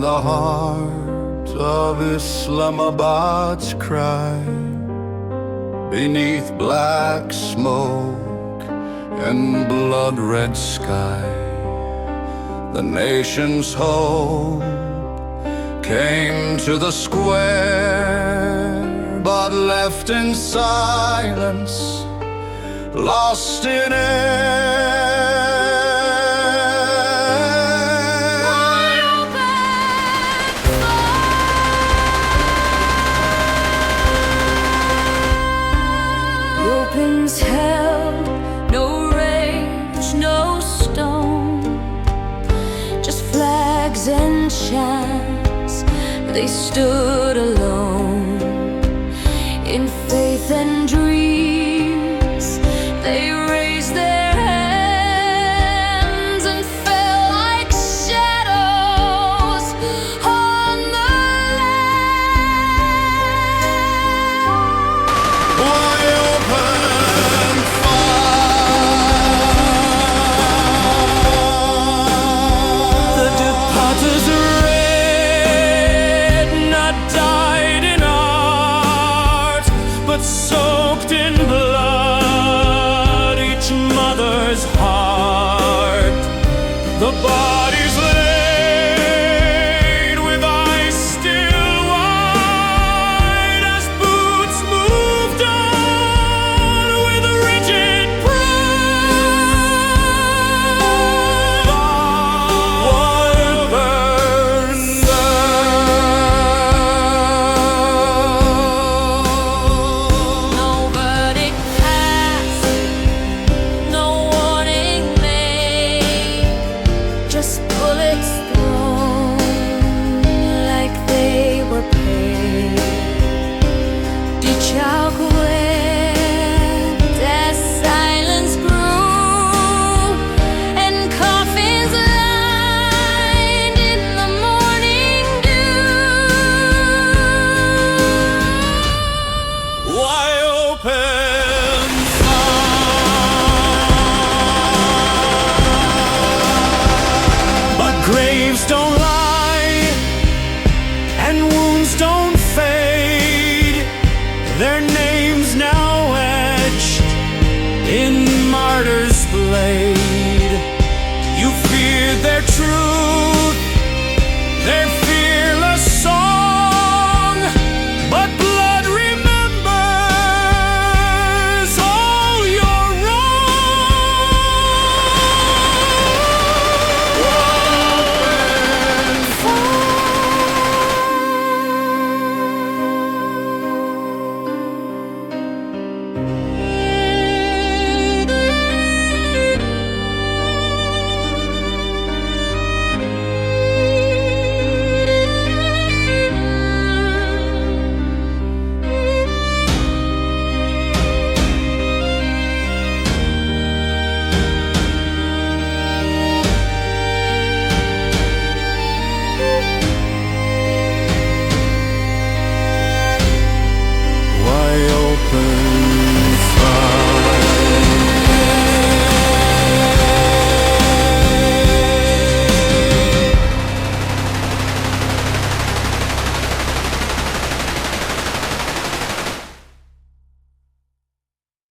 the heart of Islamabad's cry, beneath black smoke and blood-red sky, the nation's hope came to the square, but left in silence, lost in air. The opens held no rage, no stone, just flags and chants. They stood alone in faith and dreams. They raised their hands and fell like shadows on the land. Why open fire? The departures died in art, but soaked in blood each mother's heart. The bodies laid with eyes still wide as boots moved on with rigid pride. Water burned No verdict passed, no warning made, just bullets thrown like they were paid. D Chowk wept as silence grew, and coffins lined in the morning dew. Why open fire? But graves don't lie.